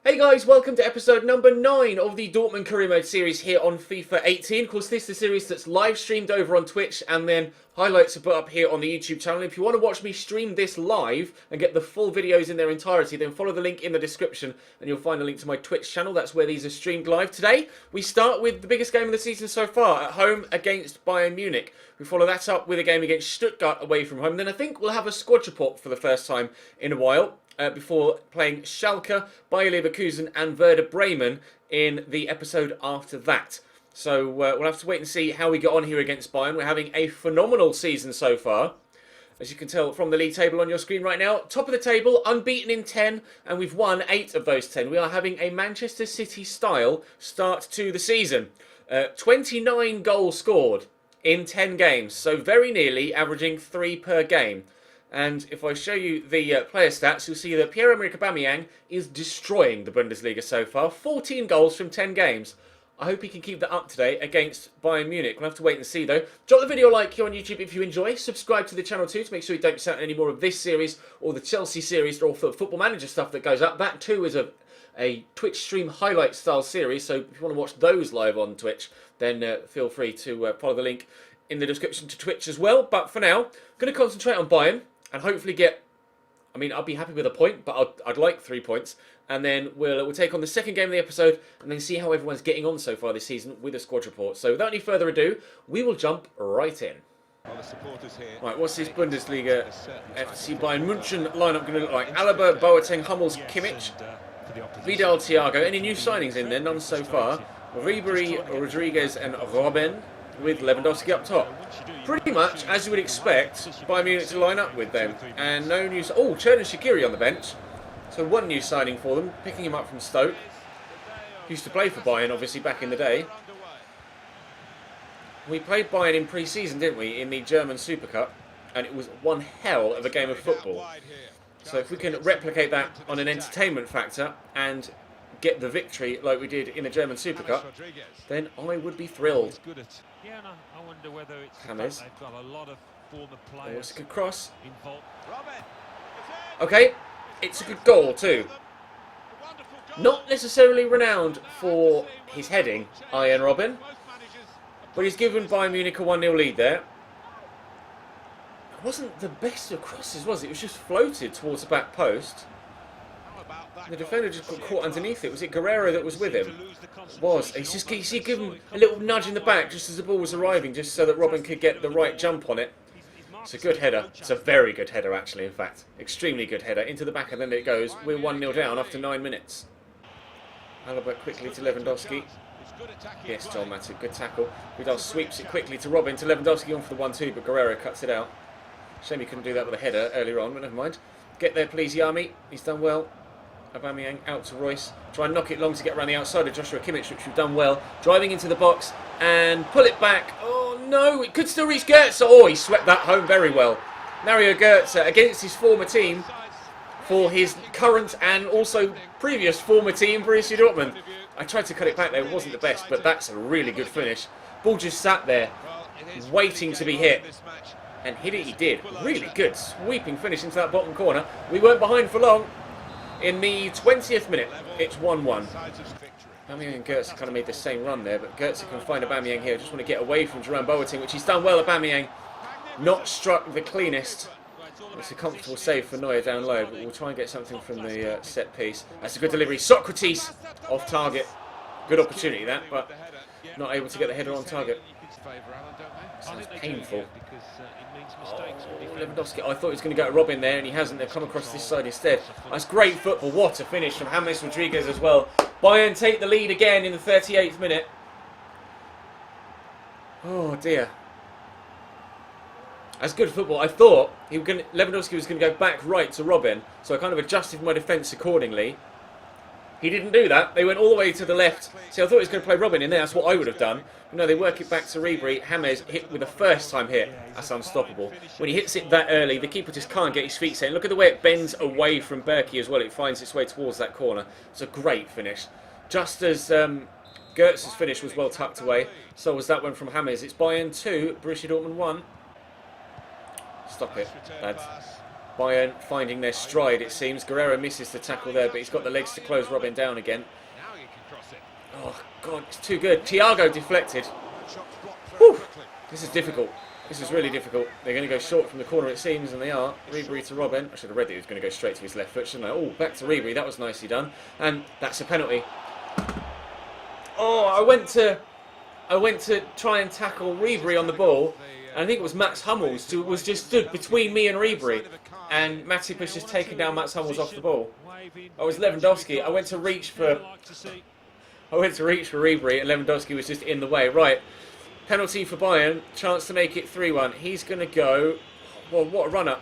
Hey guys, welcome to episode number 9 of the Dortmund Career Mode series here on FIFA 18. Of course, this is a series that's live streamed over on Twitch and then highlights are put up here on the YouTube channel. If you want to watch me stream this live and get the full videos in their entirety, then follow the link in the description and you'll find a link to my Twitch channel. That's where these are streamed live. Today, we start with the biggest game of the season so far, at home against Bayern Munich. We follow that up with a game against Stuttgart away from home. Then I think we'll have a squad report for the first time in a while. Before playing Schalke, Bayer Leverkusen and Werder Bremen in the episode after that. So we'll have to wait and see how we get on here against Bayern. We're having a phenomenal season so far. As you can tell from the league table on your screen right now, top of the table, unbeaten in 10, and we've won 8 of those 10. We are having a Manchester City-style start to the season. 29 goals scored in 10 games, so very nearly averaging 3 per game. And if I show you the player stats, you'll see that Pierre-Emerick Aubameyang is destroying the Bundesliga so far. 14 goals from 10 games. I hope he can keep that up today against Bayern Munich. We'll have to wait and see though. Drop the video a like here on YouTube if you enjoy. Subscribe to the channel too to make sure you don't miss out on any more of this series or the Chelsea series or Football Manager stuff that goes up. That too is a Twitch stream highlight style series. So if you want to watch those live on Twitch, then feel free to follow the link in the description to Twitch as well. But for now, I'm going to concentrate on Bayern. And hopefully get, I'll be happy with a point, but I'd like 3 points. And then we'll take on the second game of the episode and then see how everyone's getting on so far this season with the squad report. So without any further ado, we will jump right in. Right, what's this Bundesliga FC Bayern München lineup going to look like? Alaba, Boateng, Hummels, Kimmich, Vidal, Thiago. Any new signings in there? None so far. Ribery, Rodriguez and Robben, with Lewandowski up top. Pretty much as you would expect Bayern Munich to line up with them. And no news. Oh, Chernan Shaqiri on the bench. So one new signing for them, picking him up from Stoke. Used to play for Bayern, obviously, back in the day. We played Bayern in pre-season, didn't we, in the German Super Cup. And it was one hell of a game of football. So if we can replicate that on an entertainment factor and get the victory like we did in the German Super Cup, then I would be thrilled. James. Oh, it's a good cross. Okay, it's a good goal too. Not necessarily renowned for his heading, Arjen Robben, but he's given Bayern Munich a 1-0 lead there. It wasn't the best of crosses, was it? It was just floated towards the back post. The defender just got caught underneath it. Was it Guerrero that was with him? It was. He gave him a little nudge in the back just as the ball was arriving, just so that Robben could get the right jump on it. It's a good header. It's a very good header, actually, in fact. Extremely good header. Into the back and then it goes. We're 1-0 down after 9 minutes. Alaba quickly to Lewandowski. Yes, John Matip. Good tackle. Vidal sweeps it quickly to Robben, to Lewandowski on for the 1-2, but Guerrero cuts it out. Shame he couldn't do that with a header earlier on, but never mind. Get there, please, Yami. He's done well. Aubameyang out to Royce. Try and knock it long to get around the outside of Joshua Kimmich, which we've done well. Driving into the box and pull it back. Oh no, it could still reach Goetze. Oh, he swept that home very well. Mario Goetze against his former team for his current and also previous former team, Borussia Dortmund. I tried to cut it back there, it wasn't the best, but that's a really good finish. Ball just sat there, waiting to be hit. And hit it he did. Really good sweeping finish into that bottom corner. We weren't behind for long. In the 20th minute, it's 1-1. Aubameyang and Goetze kind of made the same run there, but Goetze can find Aubameyang here. Just want to get away from Jerome Boateng, which he's done well. Aubameyang not struck the cleanest. It's a comfortable save for Neuer down low, but we'll try and get something from the set piece. That's a good delivery. Socrates off target. Good opportunity that, but not able to get the header on target. Sounds painful. Oh, Lewandowski. I thought he was going to go to Robben there, and he hasn't. They've come across this side instead. That's great football. What a finish from James Rodriguez as well. Bayern take the lead again in the 38th minute. Oh dear. That's good football. I thought Lewandowski was going to go back right to Robben, so I kind of adjusted my defence accordingly. He didn't do that. They went all the way to the left. See, I thought he was going to play Robben in there. That's what I would have done. But no, they work it back to Ribery. James hit with a first-time hit. That's unstoppable. When he hits it that early, the keeper just can't get his feet set. And look at the way it bends away from Berkey as well. It finds its way towards that corner. It's a great finish. Just as Goetz's finish was well tucked away, so was that one from James. It's Bayern 2, Borussia Dortmund 1. Stop it, lads. Bayern finding their stride, it seems. Guerrero misses the tackle there, but he's got the legs to close Robin down again. Oh, God, it's too good. Thiago deflected. Whew. This is difficult. This is really difficult. They're going to go short from the corner, it seems, and they are. Ribery to Robin. I should have read that he was going to go straight to his left foot, shouldn't I? Oh, back to Ribery. That was nicely done. And that's a penalty. Oh, I went to try and tackle Ribery on the ball, and I think it was Mats Hummels who was just stood between me and Ribery, and Matip was just taking down Mats Hummels off the ball. I was Lewandowski. I went to reach for Ribery, and Lewandowski was just in the way. Right. Penalty for Bayern, chance to make it 3-1. He's going to go, well, what a runner.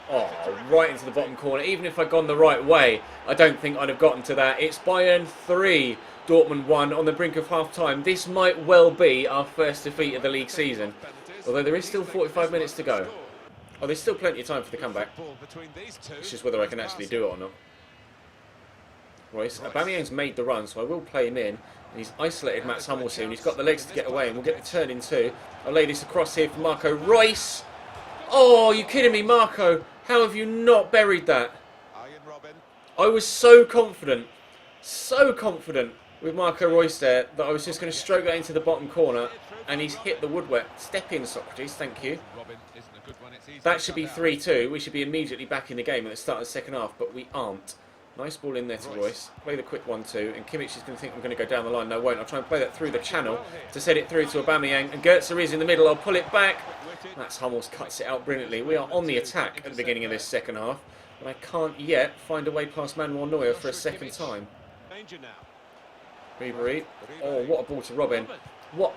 Oh, right into the bottom corner. Even if I'd gone the right way, I don't think I'd have gotten to that. It's Bayern 3, Dortmund 1 on the brink of half-time. This might well be our first defeat of the league season, although there is still 45 minutes to go. Oh, there's still plenty of time for the comeback. It's just whether I can actually do it or not. Royce, Aubameyang's made the run, so I will play him in. And he's isolated Mats Hummels here, and he's got the legs to get away, and we'll get the turn in two. I'll lay this across here for Marco Reus. Oh, are you kidding me, Marco? How have you not buried that? I was so confident with Marco Reus there that I was just going to stroke that into the bottom corner, and he's hit the woodwork. Step in, Socrates, thank you. That should be 3-2. We should be immediately back in the game at the start of the second half, but we aren't. Nice ball in there to Royce. Play the quick 1-2, and Kimmich is going to think I'm going to go down the line. No, I won't. I'll try and play that through the channel to set it through to Aubameyang. And Goetze is in the middle. I'll pull it back. Mats Hummels cuts it out brilliantly. We are on the attack at the beginning of this second half, and I can't yet find a way past Manuel Neuer for a second time. Ribery. Oh, what a ball to Robin. What?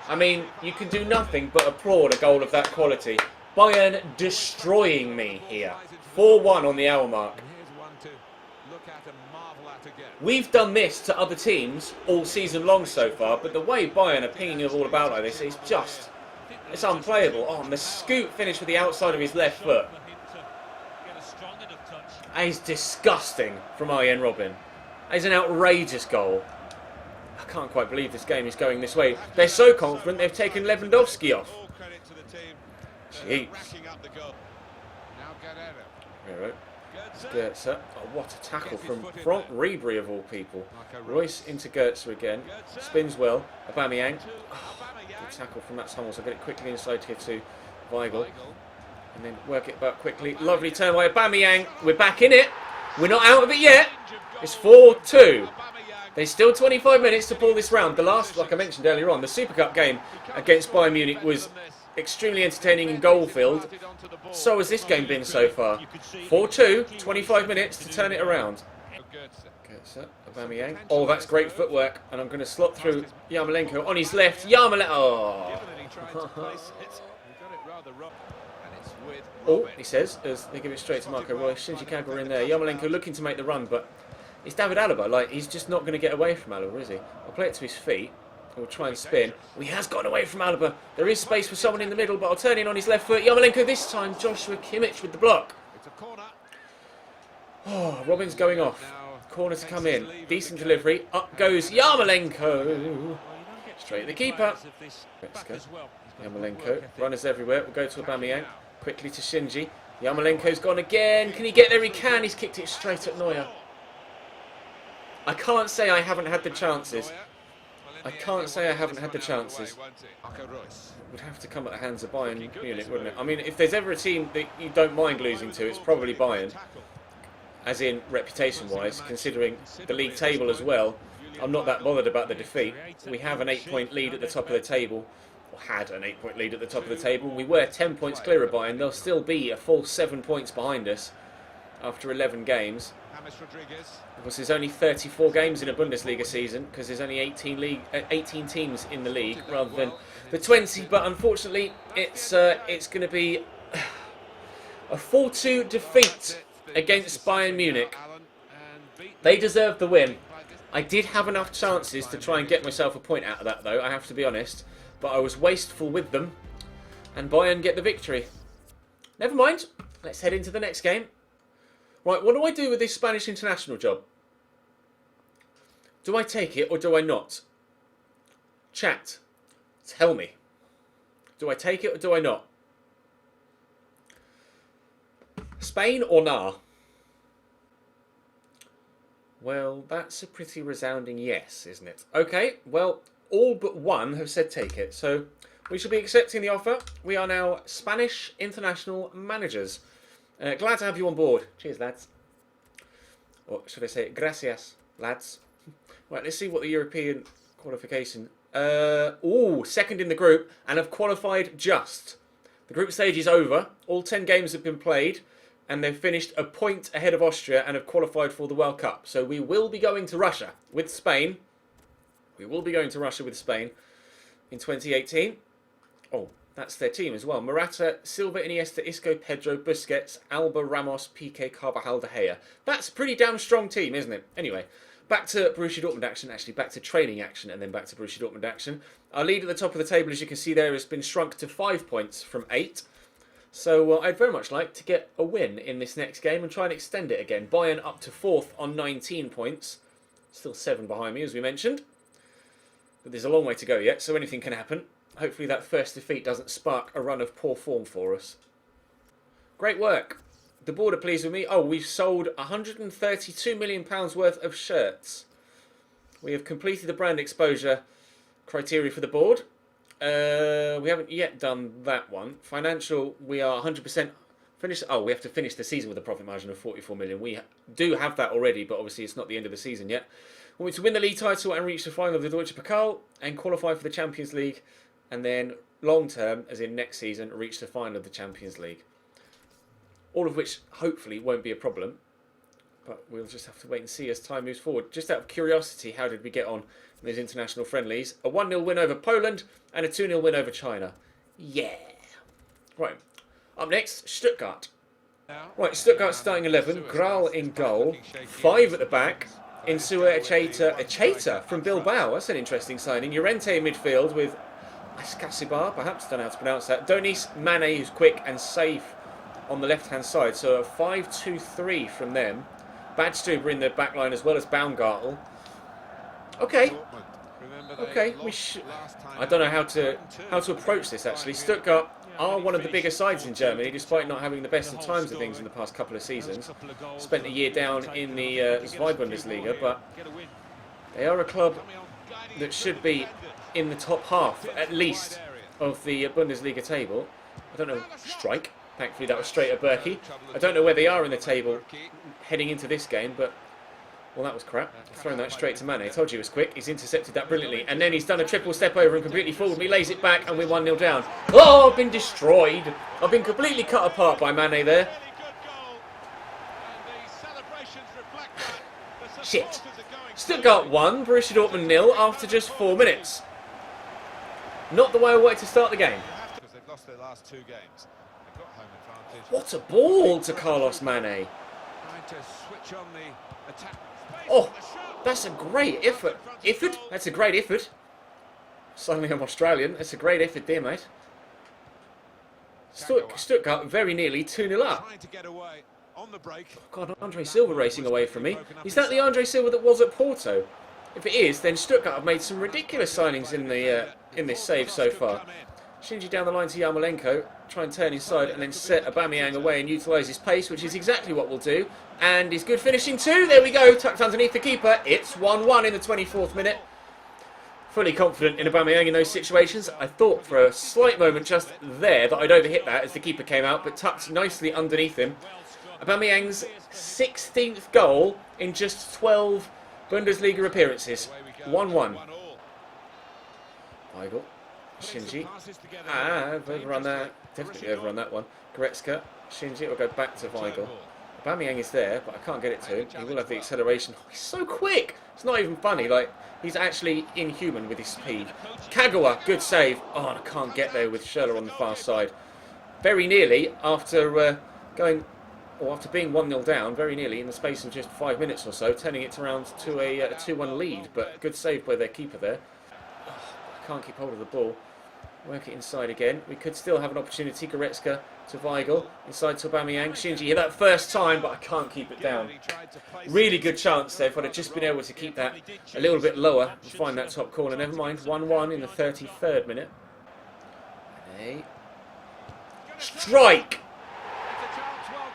I mean, you can do nothing but applaud a goal of that quality. Bayern destroying me here. 4-1 on the hour mark. We've done this to other teams all season long so far, but the way Bayern are pinging it all about like this is just, it's unplayable. Oh, and the scoop finish with the outside of his left foot. That is disgusting from Arjen Robben. That is an outrageous goal. I can't quite believe this game is going this way. They're so confident they've taken Lewandowski off. Jeez. Goetze. Oh, what a tackle from Ribery of all people. Royce into Goetze again. Spins well. Aubameyang. Oh, good tackle from Mats Hummels. I'll get it quickly inside here to Weigl. And then work it back quickly. Lovely turn by Aubameyang. We're back in it. We're not out of it yet. It's 4-2. There's still 25 minutes to pull this round. The last, like I mentioned earlier on, the Super Cup game against Bayern Munich was extremely entertaining and goal-filled. So has this game been so far. 4-2, 25 minutes to turn it around. Goetze, Aubameyang. Oh, that's great footwork. And I'm going to slot through Yarmolenko on his left. Yarmolenko. Oh. Oh, he says, as they give it straight to Marco Reus. Shinji Kagawa in there. Yarmolenko looking to make the run, but it's David Alaba. Like, he's just not going to get away from Alaba, is he? I'll play it to his feet. He'll try and spin. Well, he has gotten away from Alaba. There is space for someone in the middle, but I'll turn in on his left foot. Yarmolenko this time. Joshua Kimmich with the block. Oh, Robin's going off. Corner to come in. Decent delivery. Up goes Yarmolenko. Straight at the keeper. Let's go. Yarmolenko. Runners everywhere. We'll go to Aubameyang. Quickly to Shinji. Yarmolenko's gone again. Can he get there? He can. He's kicked it straight at Neuer. I can't say I haven't had the chances. I can't say I haven't had the chances. It would have to come at the hands of Bayern Munich, wouldn't it? I mean, if there's ever a team that you don't mind losing to, it's probably Bayern. As in, reputation-wise, considering the league table as well. I'm not that bothered about the defeat. We have an 8-point lead at the top of the table. Or had an 8-point lead at the top of the table. We were 10 points clear of Bayern. They'll still be a full 7 points behind us after 11 games. Of course, there's only 34 games in a Bundesliga season because there's only 18 teams in the league rather than the 20. But unfortunately, it's going to be a 4-2 defeat against Bayern Munich. They deserve the win. I did have enough chances to try and get myself a point out of that, though, I have to be honest. But I was wasteful with them, and Bayern get the victory. Never mind. Let's head into the next game. Right, what do I do with this Spanish international job? Do I take it or do I not? Chat, tell me. Do I take it or do I not? Spain or nah? Well, that's a pretty resounding yes, isn't it? Okay, well, all but one have said take it, so we shall be accepting the offer. We are now Spanish international managers. Glad to have you on board. Cheers, lads. Or should I say, gracias, lads. Right, let's see what the European qualification... second in the group, and have qualified just. The group stage is over. All 10 games have been played, and they've finished a point ahead of Austria and have qualified for the World Cup. So we will be going to Russia with Spain. We will be going to Russia with Spain in 2018. Oh, that's their team as well. Morata, Silva, Iniesta, Isco, Pedro, Busquets, Alba, Ramos, Piqué, Carvajal, De Gea. That's a pretty damn strong team, isn't it? Anyway, back to Borussia Dortmund action, actually. Back to training action and then back to Borussia Dortmund action. Our lead at the top of the table, as you can see there, has been shrunk to 5 points from 8. So I'd very much like to get a win in this next game and try and extend it again. Bayern up to 4th on 19 points. Still 7 behind me, as we mentioned. But there's a long way to go yet, so anything can happen. Hopefully that first defeat doesn't spark a run of poor form for us. Great work. The board are pleased with me. Oh, we've sold £132 million worth of shirts. We have completed the brand exposure criteria for the board. We haven't yet done that one. Financial, we are 100% finished. Oh, we have to finish the season with a profit margin of 44 million. We do have that already, but obviously it's not the end of the season yet. We want to win the league title and reach the final of the Deutsche Pokal and qualify for the Champions League. And then long term, as in next season, reach the final of the Champions League. All of which hopefully won't be a problem. But we'll just have to wait and see as time moves forward. Just out of curiosity, how did we get on in those international friendlies? A 1-0 win over Poland and a 2-0 win over China. Yeah. Right. Up next, Stuttgart. Right, Stuttgart starting 11. Graal in goal. 5 at the back. Insua Echeta from Bilbao. That's an interesting signing. Llorente in midfield with Ascasibar, perhaps. Don't know how to pronounce that. Donis, Mane, who's quick and safe on the left-hand side. So a 5-2-3 from them. Badstuber in the back line as well as Baumgartel. Okay. Okay. I don't know how to approach this actually. Stuttgart are one of the bigger sides in Germany, despite not having the best of times of things in the past couple of seasons. Spent a year down in the Zweibundesliga, but they are a club that should be in the top half, at least, of the Bundesliga table. I don't know. Strike. Thankfully, that was straight at Berkey. I don't know where they are in the table heading into this game, but... Well, that was crap. I've thrown that straight to Mane. I told you it was quick. He's intercepted that brilliantly. And then he's done a triple step over and completely fooled me. Lays it back and we're 1-0 down. Oh, I've been destroyed. I've been completely cut apart by Mane there. Shit. Stuttgart 1, Borussia Dortmund 0 after just 4 minutes. Not the way I wanted to start the game. What a ball to Carlos Mane. Oh, that's a great effort. Effort? That's a great effort. Suddenly I'm Australian. That's a great effort there, mate. Stuttgart very nearly 2-0 up. God, Andre Silva racing away from me. Is that the Andre Silva that was at Porto? If it is, then Stuttgart have made some ridiculous signings in this save so far. Shinji down the line to Yarmolenko, try and turn inside and then set Aubameyang away and utilise his pace, which is exactly what we'll do. And his good finishing too, there we go, tucked underneath the keeper. It's 1-1 in the 24th minute. Fully confident in Aubameyang in those situations. I thought for a slight moment just there that I'd overhit that as the keeper came out, but tucked nicely underneath him. Aubameyang's 16th goal in just 12 Bundesliga appearances. 1-1. Weigl. Shinji. I've overrun that. Definitely overrun that one. Goretzka. Shinji will go back to Weigl. Aubameyang is there, but I can't get it to him. He will have the acceleration. Oh, he's so quick. It's not even funny. Like, he's actually inhuman with his speed. Kagawa, good save. Oh, and I can't get there with Schürrle on the far side. Very nearly, after being 1-0 down, very nearly in the space of just 5 minutes or so, turning it around to a 2-1 lead. But good save by their keeper there. Oh, I can't keep hold of the ball. Work it inside again. We could still have an opportunity. Goretzka to Weigl. Inside to Aubameyang. Shinji hit that first time, but I can't keep it down. Really good chance there if I'd have just been able to keep that a little bit lower and find that top corner. Never mind. 1-1 in the 33rd minute. Strike!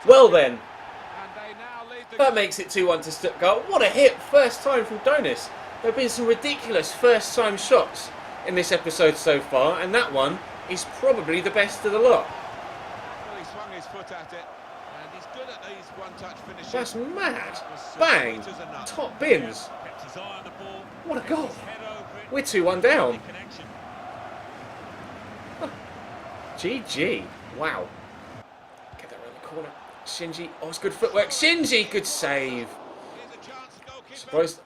Well then, that makes it 2-1 to Stuttgart. What a hit, first time from Donis. There have been some ridiculous first time shots in this episode so far, and that one is probably the best of the lot. Well, he swung his foot at it, and he's good at these one-touch finishes. That's mad. Bang. Top bins. What a goal. We're 2-1 down. Huh. GG. Wow. Get that around the corner. Shinji. Oh, it's good footwork. Shinji, good save. Surprised.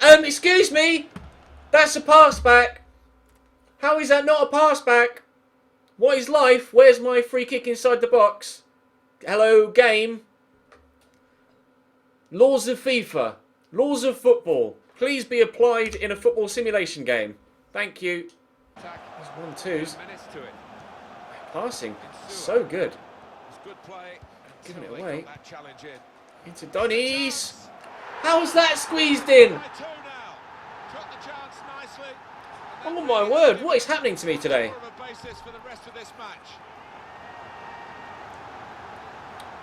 Excuse me. That's a pass back. How is that not a pass back? What is life? Where's my free kick inside the box? Hello, game. Laws of FIFA. Laws of football. Please be applied in a football simulation game. Thank you. There's 1-2s. Passing. So good. Giving it away. Into Donis. How's that squeezed in? Oh my word, what is happening to me today?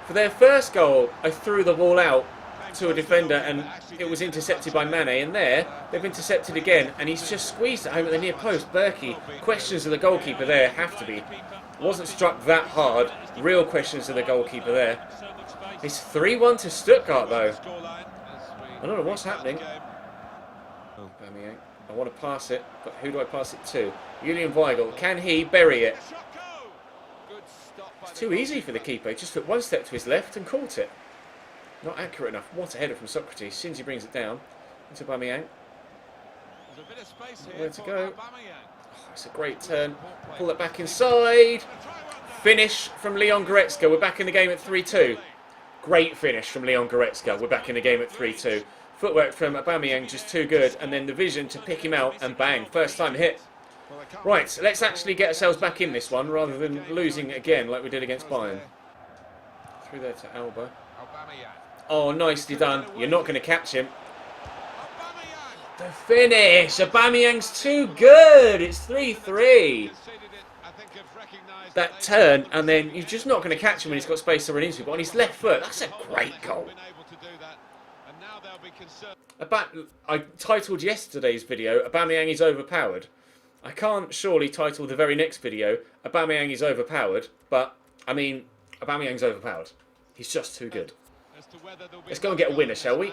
For their first goal, I threw the ball out to a defender and it was intercepted by Mane, and there they've intercepted again and he's just squeezed it home at the near post. Berkey, questions of the goalkeeper there have to be. Wasn't struck that hard. Real questions of the goalkeeper there. It's 3-1 to Stuttgart though. I don't know what's happening. I want to pass it, but who do I pass it to? Julian Weigl. Can he bury it? It's too easy for the keeper. He just took one step to his left and caught it. Not accurate enough. What a header from Socrates. Shinji brings it down into Aubameyang. Where to go? Oh, it's a great turn. Pull it back inside. Finish from Leon Goretzka. We're back in the game at 3-2. Great finish from Leon Goretzka. We're back in the game at 3-2. Footwork from Aubameyang just too good, and then the vision to pick him out and bang, first time hit. Right, let's actually get ourselves back in this one rather than losing again like we did against Bayern. Through there to Alba. Oh, nicely done. You're not going to catch him. The finish! Aubameyang's too good! It's 3-3. That turn, and then you're just not going to catch him when he's got space to run into, but on his left foot, that's a great goal. I titled yesterday's video, Aubameyang is overpowered. I can't surely title the very next video, Aubameyang is overpowered, but, I mean, Aubameyang's overpowered. He's just too good. Let's go and get a winner, shall we?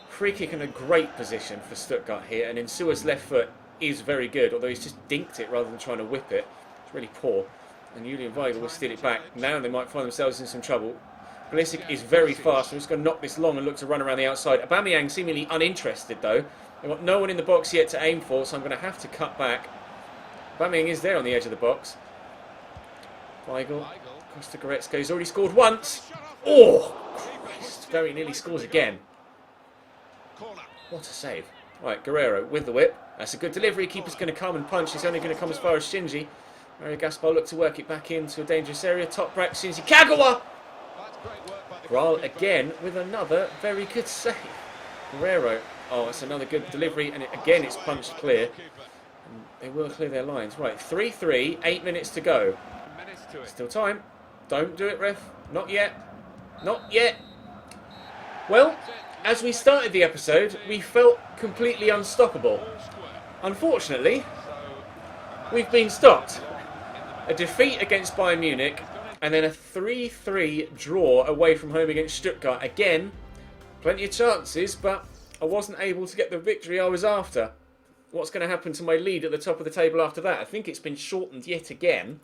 Free kick in a great position for Stuttgart here, and Insua's left foot is very good, although he's just dinked it rather than trying to whip it. It's really poor. And Julian Weigl will steal it back. Now they might find themselves in some trouble. Pulisic is very fast. I'm just going to knock this long and look to run around the outside. Aubameyang seemingly uninterested though. They've got no one in the box yet to aim for, so I'm going to have to cut back. Aubameyang is there on the edge of the box. Weigl, Costa Goretzka. He's already scored once. Oh, Christ. Very nearly scores again. What a save. Right, Guerrero with the whip. That's a good delivery. Keeper's going to come and punch. He's only going to come as far as Shinji. Mario Gaspar look to work it back into a dangerous area. Top brack, Shinji Kagawa! Gral again with another very good save. Guerrero. Oh, it's another good delivery, and again it's punched clear. And they will clear their lines. Right, 3-3, 8 minutes to go. Still time. Don't do it, ref. Not yet. Not yet. Well, as we started the episode, we felt completely unstoppable. Unfortunately, we've been stopped. A defeat against Bayern Munich, and then a 3-3 draw away from home against Stuttgart. Again, plenty of chances, but I wasn't able to get the victory I was after. What's going to happen to my lead at the top of the table after that? I think it's been shortened yet again.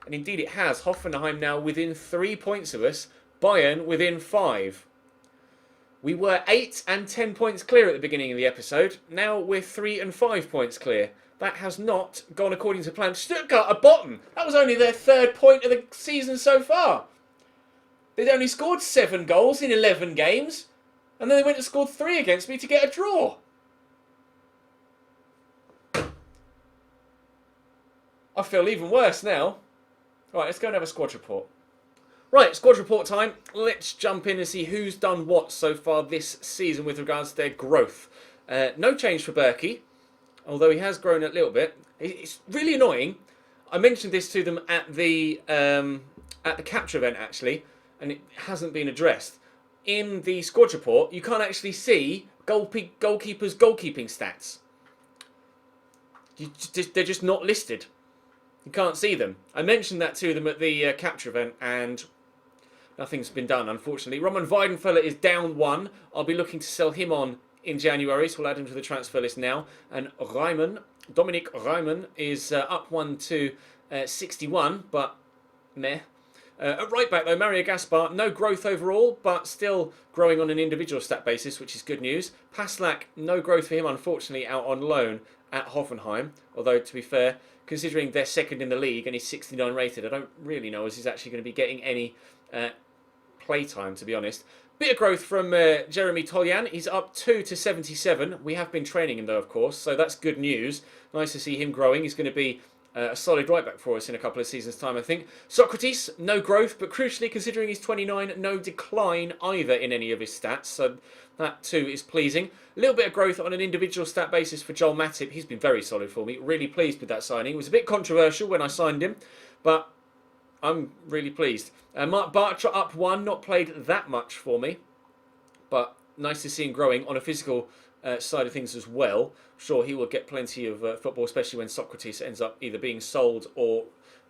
And indeed it has. Hoffenheim now within 3 points of us. Bayern within 5. We were 8 and 10 points clear at the beginning of the episode. Now we're 3 and 5 points clear. That has not gone according to plan. Stuttgart are bottom. That was only their 3rd point of the season so far. They'd only scored 7 goals in 11 games. And then they went and scored 3 against me to get a draw. I feel even worse now. Right, let's go and have a squad report. Right, squad report time. Let's jump in and see who's done what so far this season with regards to their growth. No change for Berkey, although he has grown a little bit. It's really annoying. I mentioned this to them at the capture event, actually. and it hasn't been addressed. In the squad report, you can't actually see goalkeepers' goalkeeping stats. They're just not listed. You can't see them. I mentioned that to them at the capture event, and nothing's been done, unfortunately. Roman Weidenfeller is down 1. I'll be looking to sell him on in January, so we'll add him to the transfer list now. And Dominic Reimann is up 1 to 61, but meh. At right back, though, Mario Gaspar, no growth overall, but still growing on an individual stat basis, which is good news. Paslak, no growth for him, unfortunately, out on loan at Hoffenheim. Although, to be fair, considering they're second in the league and he's 69 rated, I don't really know as he's actually going to be getting any playtime, to be honest. Bit of growth from Jeremy Toljan. He's up 2 to 77. We have been training him, though, of course, so that's good news. Nice to see him growing. He's going to be a solid right back for us in a couple of seasons' time, I think. Socrates, no growth, but crucially, considering he's 29, no decline either in any of his stats. So that too is pleasing. A little bit of growth on an individual stat basis for Joel Matip. He's been very solid for me. Really pleased with that signing. It was a bit controversial when I signed him, but I'm really pleased. Mark Bartra up 1, not played that much for me, but nice to see him growing on a physical side of things as well. Sure, he will get plenty of football, especially when Socrates ends up either being sold or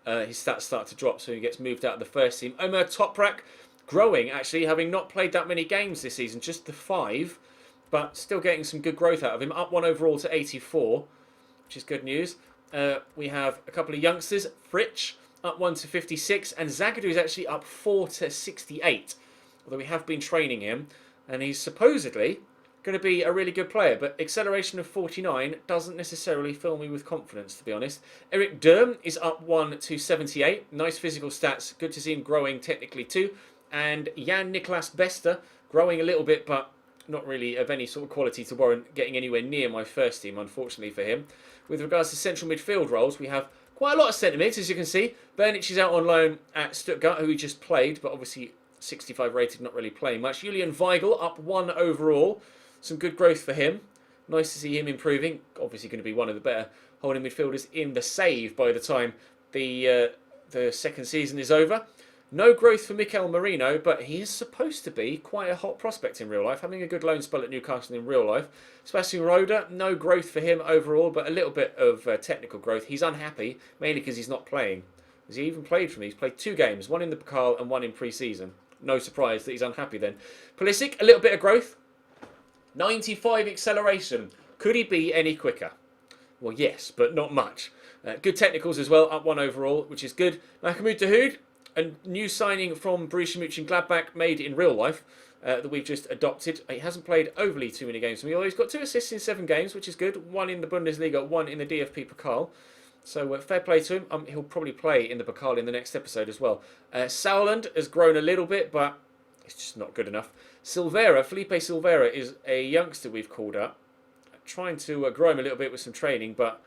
his stats start to drop, so he gets moved out of the first team. Omer Toprak growing, actually, having not played that many games this season, just the 5, but still getting some good growth out of him. Up 1 overall to 84, which is good news. We have a couple of youngsters. Fritsch up 1 to 56, and Zagadou is actually up 4 to 68, although we have been training him, and he's supposedly going to be a really good player, but acceleration of 49 doesn't necessarily fill me with confidence, to be honest. Eric Durm is up 1 to 78. Nice physical stats. Good to see him growing technically too. And Jan Niklas Bester growing a little bit, but not really of any sort of quality to warrant getting anywhere near my first team, unfortunately for him. With regards to central midfield roles, we have quite a lot of centre mids, as you can see. Bernich is out on loan at Stuttgart, who he just played, but obviously 65 rated, not really playing much. Julian Weigl up 1 overall. Some good growth for him. Nice to see him improving. Obviously going to be one of the better holding midfielders in the save by the time the second season is over. No growth for Mikel Merino, but he is supposed to be quite a hot prospect in real life, having a good loan spell at Newcastle in real life. Sebastian Roda, no growth for him overall, but a little bit of technical growth. He's unhappy, mainly because he's not playing. Has he even played for me? He's played 2 games, 1 in the Pokal and 1 in pre-season. No surprise that he's unhappy then. Pulisic, a little bit of growth. 95 acceleration. Could he be any quicker? Well, yes, but not much. Good technicals as well, up 1 overall, which is good. Mahmoud Dahoud, a new signing from Borussia Mönchengladbach made in real life that we've just adopted. He hasn't played overly too many games for me, although he's got 2 assists in 7 games, which is good. 1 in the Bundesliga, 1 in the DFB Pokal. So fair play to him. He'll probably play in the Pokal in the next episode as well. Sauerland has grown a little bit, but it's just not good enough. Felipe Silveira is a youngster we've called up. Trying to grow him a little bit with some training, but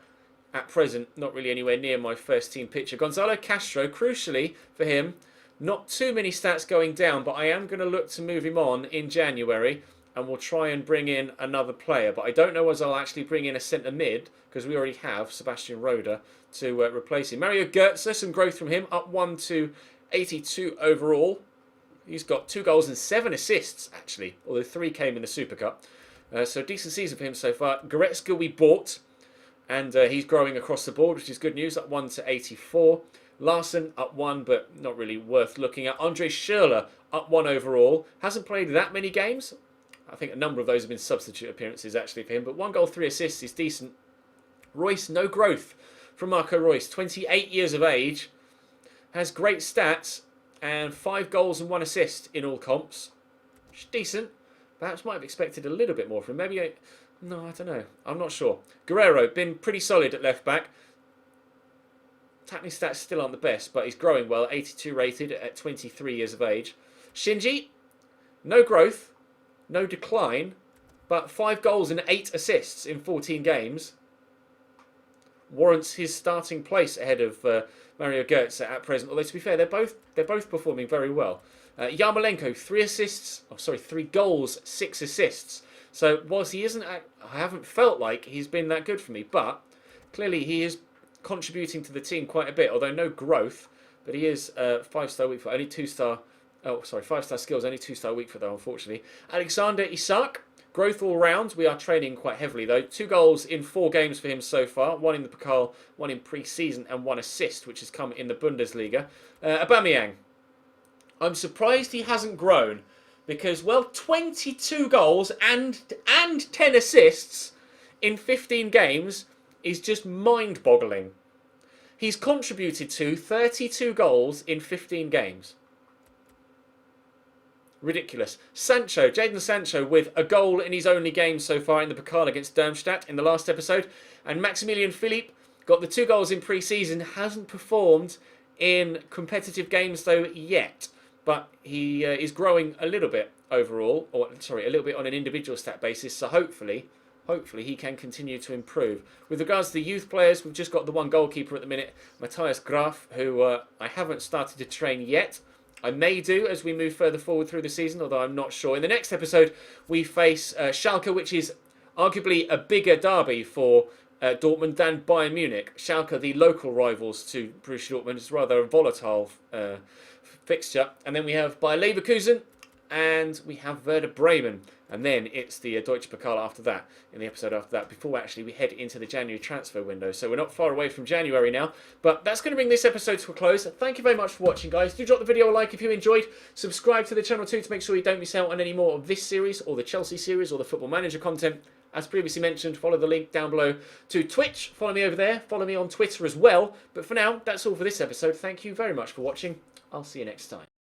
at present, not really anywhere near my first team picture. Gonzalo Castro, crucially for him, not too many stats going down, but I am going to look to move him on in January, and we'll try and bring in another player. But I don't know as I'll actually bring in a centre mid, because we already have Sebastian Roda to replace him. Mario Götze, some growth from him, up 1 to 82 overall. He's got 2 goals and 7 assists, actually, although 3 came in the Super Cup. So decent season for him so far. Goretzka we bought, and he's growing across the board, which is good news, up 1 to 84. Larson up 1, but not really worth looking at. Andre Schürrle up 1 overall. Hasn't played that many games. I think a number of those have been substitute appearances, actually, for him. But 1 goal, 3 assists is decent. Royce, no growth from Marco Royce. 28 years of age. Has great stats. And 5 goals and 1 assist in all comps. Which is decent. Perhaps might have expected a little bit more from him. Maybe no, I don't know. I'm not sure. Guerrero, been pretty solid at left back. Tackling stats still aren't the best, but he's growing well. 82 rated at 23 years of age. Shinji, no growth, no decline, but 5 goals and 8 assists in 14 games. Warrants his starting place ahead of Mario Götze at present. Although to be fair, they're both performing very well. Yarmolenko, 3 goals, 6 assists. So whilst he isn't, I haven't felt like he's been that good for me, but clearly he is contributing to the team quite a bit. Although no growth, but he is 5-star weak foot, only 2-star Oh, sorry, 5-star skills, only 2-star weak for though, unfortunately. Alexander Isak, growth all round. We are training quite heavily though. 2 goals in 4 games for him so far. 1 in the Pokal, 1 in pre-season, and 1 assist, which has come in the Bundesliga. Aubameyang. I'm surprised he hasn't grown because, well, 22 goals and 10 assists in 15 games is just mind-boggling. He's contributed to 32 goals in 15 games. Ridiculous. Sancho, Jadon Sancho, with a goal in his only game so far in the Pokal against Darmstadt in the last episode. And Maximilian Philippe got the 2 goals in pre-season. Hasn't performed in competitive games though yet. But he is growing a little bit overall. Or, sorry, a little bit on an individual stat basis. So hopefully he can continue to improve. With regards to the youth players, we've just got the 1 goalkeeper at the minute, Matthias Graf, who I haven't started to train yet. I may do as we move further forward through the season, although I'm not sure. In the next episode, we face Schalke, which is arguably a bigger derby for Dortmund than Bayern Munich. Schalke, the local rivals to Borussia Dortmund, is rather a volatile fixture. And then we have Bayer Leverkusen, and we have Werder Bremen. And then it's the Deutsche Pokal after that, in the episode after that, before actually we head into the January transfer window. So we're not far away from January now. But that's going to bring this episode to a close. Thank you very much for watching, guys. Do drop the video a like if you enjoyed. Subscribe to the channel too to make sure you don't miss out on any more of this series, or the Chelsea series, or the Football Manager content. As previously mentioned, follow the link down below to Twitch. Follow me over there. Follow me on Twitter as well. But for now, that's all for this episode. Thank you very much for watching. I'll see you next time.